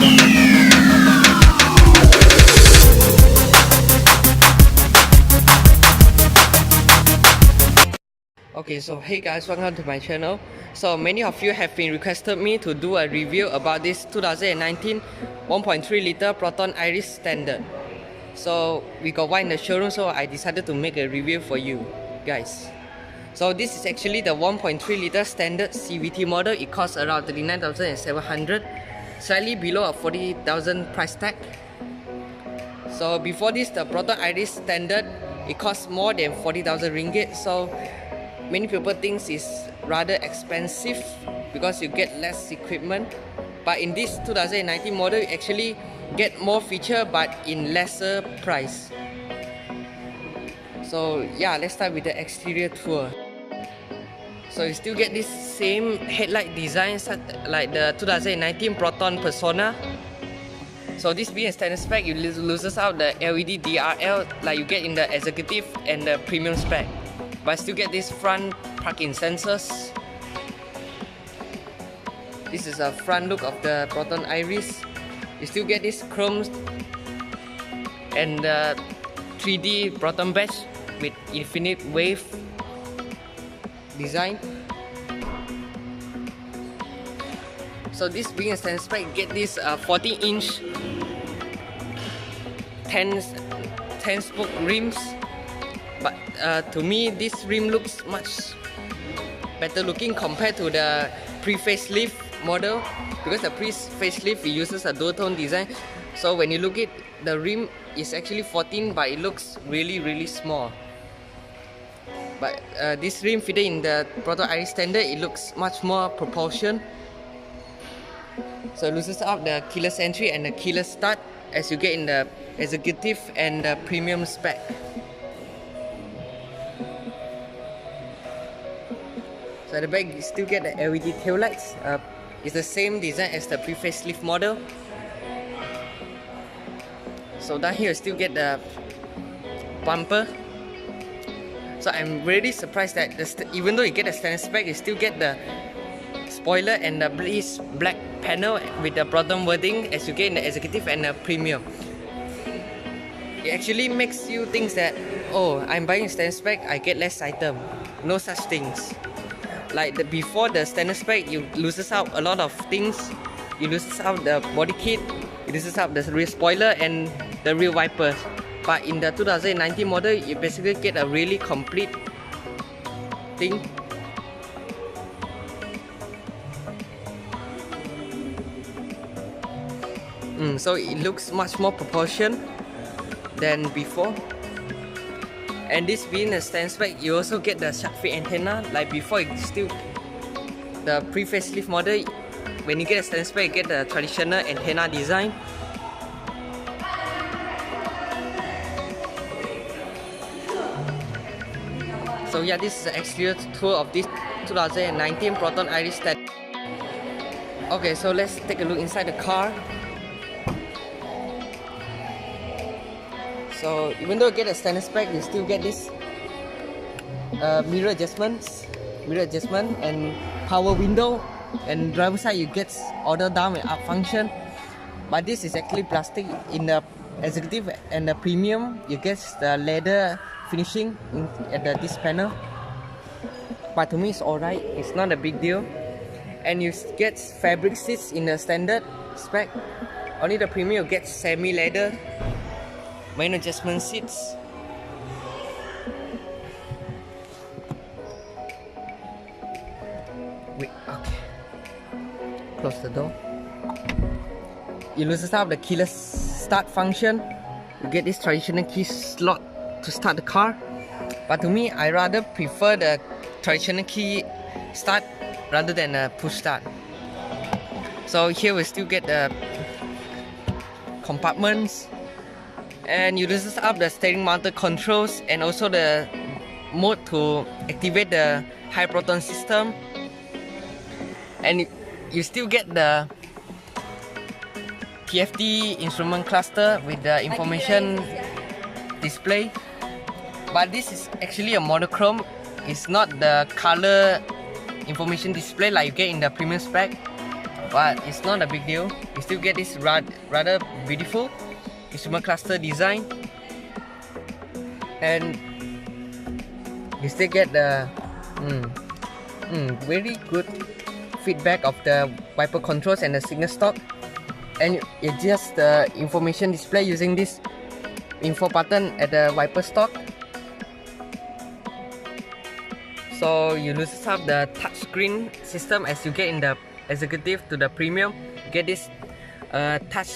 Okay, so hey guys, welcome to my channel. So many of you have been requested me to do a review about this 2019 1.3 liter Proton Iriz Standard. So we got one in the showroom, so I decided to make a review for you guys. So this is actually the 1.3 liter Standard CVT model. It costs around 39,700, slightly below a 40,000 price tag. So before this, the Proton Iriz Standard, it costs more than 40,000 ringgit. So many people think it's rather expensive because you get less equipment. But in this 2019 model, you actually get more feature but in lesser price. So yeah, let's start with the exterior tour. So you still get this same headlight design like the 2019 Proton Persona. So this being a standard spec, it loses out the LED DRL like you get in the Executive and the Premium spec. But still get this front parking sensors. This is a front look of the Proton Iriz. You still get this chrome and the 3D Proton badge with infinite wave design. So this being a standard spec, get this 40-inch 10 spoke rims. But to me, this rim looks much better looking compared to the pre-facelift model, because the pre-facelift uses a dual tone design. So when you look at the rim, is actually 14, but it looks really small. But this rim fitted in the Proton Iriz Standard, it looks much more proportion. So it loses out the keyless entry and the keyless start as you get in the Executive and the Premium spec. So at the back, you still get the LED taillights. It's the same design as the pre-facelift model. So down here, you still get the bumper. So I'm really surprised that even though you get the standard spec, you still get the spoiler and the black panel with the Proton wording as you get in the Executive and the Premium. It actually makes you think that, oh, I'm buying standard spec, I get less item. No such things. Like before the standard spec, you loses out a lot of things. You loses out the body kit, you loses out the rear spoiler and the rear wipers. But in the 2019 model, you basically get a really complete thing. So it looks much more proportioned than before. And this being a standard spec, you also get the shark fin antenna. Like before, it's still the pre-facelift model. When you get a standard spec, you get the traditional antenna design. So yeah, this is the exterior tour of this 2019 Proton Iriz Standard. Okay, so let's take a look inside the car. So even though you get a standard spec, you still get this mirror adjustment and power window, and driver side you get auto down and up function. But this is actually plastic. In the Executive and the Premium, you get the leather finishing at this panel. But to me, it's alright. It's not a big deal. And you get fabric seats in the standard spec. Only the Premium gets semi-leather main adjustment seats. Wait, okay. Close the door. You lose out the keyless start function. You get this traditional key slot to start the car. But to me, I rather prefer the traditional key start rather than a push start. So here we still get the compartments. And you lose up the steering mounted controls and also the mode to activate the high proton system. And you still get the TFT instrument cluster with the information display. But this is actually a monochrome. It's not the color information display like you get in the Premium spec. but it's not a big deal. You still get this rather beautiful instrument cluster design, and you still get the very good feedback of the wiper controls and the signal stock, and it adjusts the information display using this info button at the wiper stock. So you lose up the touchscreen system as you get in the Executive to the Premium. You get this touch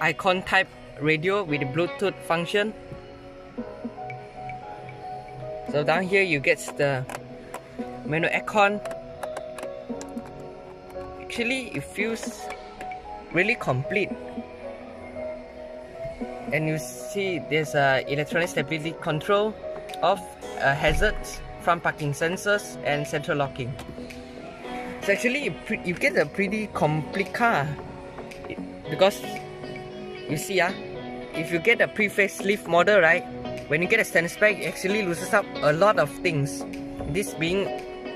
icon type radio with the Bluetooth function. So down here you get the menu icon. Actually it feels really complete, and you see there's a electronic stability control of hazards, front parking sensors, and central locking. So actually you get a pretty complete car, because you see if you get a pre-facelift model, right, when you get a standard spec, it actually loses up a lot of things. This being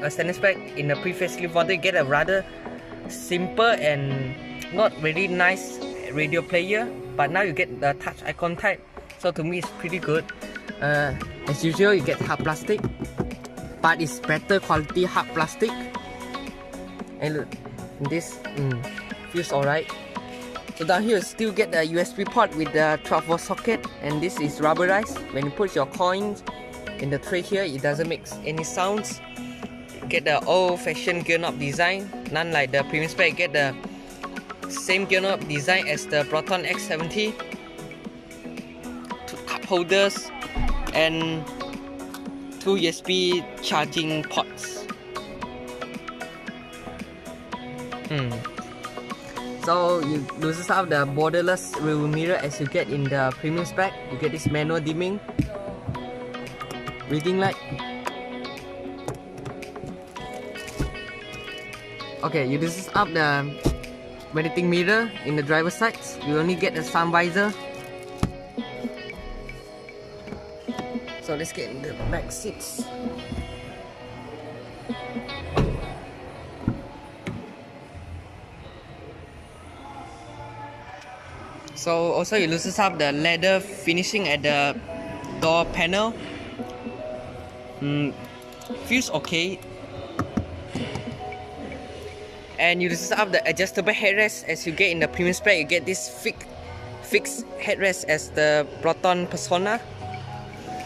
a standard spec in a pre-facelift model, you get a rather simple and not very nice radio player, but now you get the touch icon type, so to me it's pretty good. As usual, you get hard plastic, but it's better quality hard plastic. And look, this feels alright. So down here you still get the USB port with the 12-volt socket, and this is rubberized. When you put your coins in the tray here, it doesn't make any sounds. You get the old-fashioned gear knob design, none like the Premium spec. You get the same gear knob design as the Proton X70, 2 cup holders, and 2 USB charging ports. So you loses out the borderless rear mirror as you get in the Premium spec. You get this manual dimming, reading light. Okay, you loses up the mediating mirror in the driver's side. You only get the sun visor. So let's get in the back seats. So also you loses up the leather finishing at the door panel. Feels okay. And you loses up the adjustable headrest as you get in the Premium spec. You get this fixed headrest as the Proton Persona.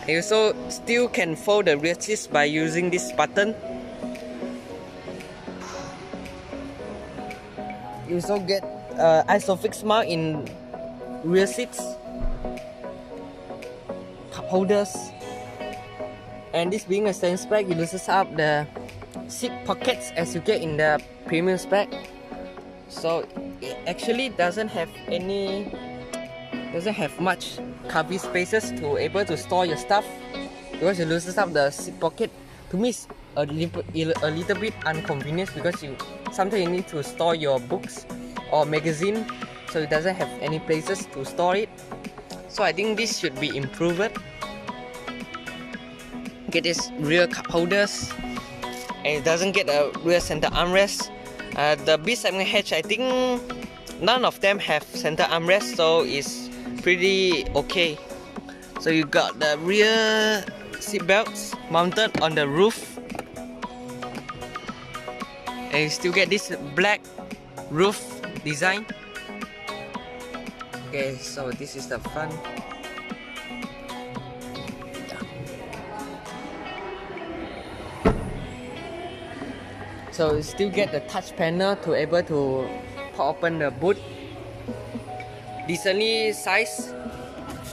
You also still can fold the rear seats by using this button. You also get ISOFIX mount in rear seats, cup holders, and this being a standard spec, you loses up the seat pockets as you get in the Premium spec. So it actually doesn't have much cubby spaces to able to store your stuff, because you loses up the seat pocket. To me it's a little bit inconvenient, because sometimes you need to store your books or magazine, so it doesn't have any places to store it. So I think this should be improved. Get this rear cup holders, and it doesn't get a rear center armrest. The B segment hatch, I think none of them have center armrest, so it's pretty okay. So you got the rear seat belts mounted on the roof, and you still get this black roof design. Okay, so this is the front. So you still get the touch panel to able to pop open the boot. Decently sized.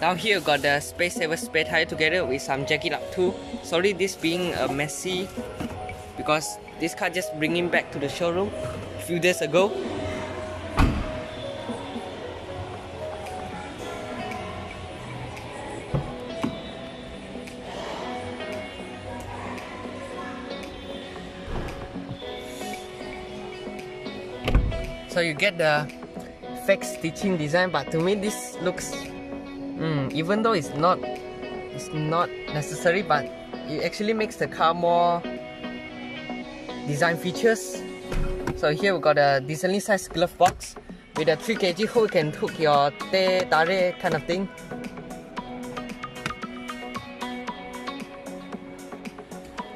Down here you got the space saver spare tire together with some jacket up too. Sorry this being messy, because this car just bringing back to the showroom a few days ago. So you get the fake stitching design, but to me this looks, even though it's not necessary, but it actually makes the car more design features. So here we got a decently sized glove box with a 3 kg hole. You can hook your tare kind of thing.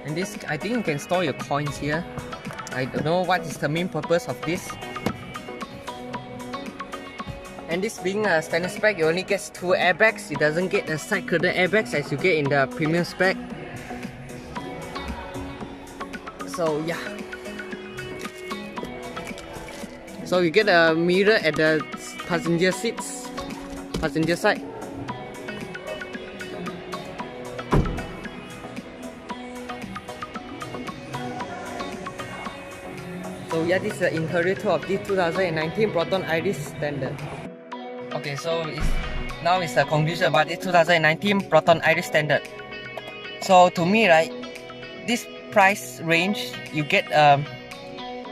And this, I think you can store your coins here. I don't know what is the main purpose of this. And this being a standard spec, you only get 2 airbags. It doesn't get the side curtain airbags as you get in the premium spec. So yeah. So you get a mirror at the passenger side. So yeah, this is the interior tour of this 2019 Proton Iriz Standard. Okay, so now it's the conclusion about this 2019 Proton Iriz Standard. So to me, right, this price range, you get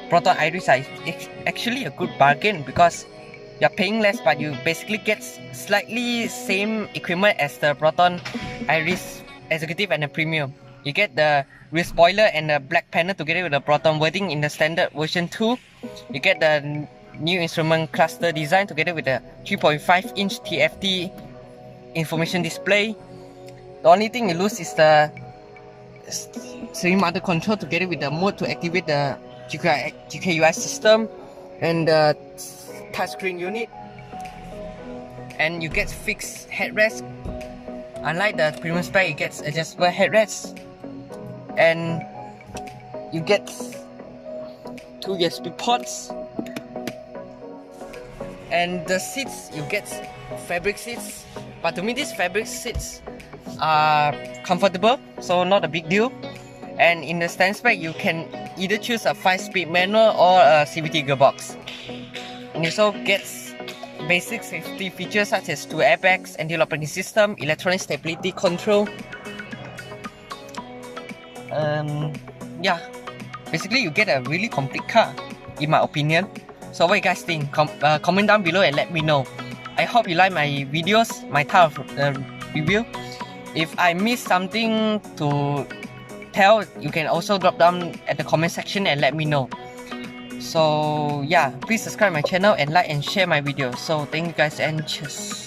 Proton Iriz is actually a good bargain because you're paying less, but you basically get slightly same equipment as the Proton Iriz Executive and the Premium. You get the rear spoiler and the black panel together with the Proton wording in the standard version 2. You get the new instrument cluster design together with the 3.5-inch TFT information display. The only thing you lose is the steering motor control together with the mode to activate the GKUI system and the touchscreen unit. And you get fixed headrest. Unlike the premium spec, you get adjustable headrests. And you get 2 USB ports. And the seats, you get fabric seats, but to me these fabric seats are comfortable, so not a big deal. And in the stand spec, you can either choose a 5-speed manual or a CVT gearbox. And you also get basic safety features such as 2 airbags, anti-lock braking system, electronic stability control. Yeah, basically you get a really complete car, in my opinion. So what you guys think? Comment down below and let me know. I hope you like my videos, my type of review. If I missed something to tell, you can also drop down at the comment section and let me know. So yeah, please subscribe my channel and like and share my videos. So thank you guys and cheers.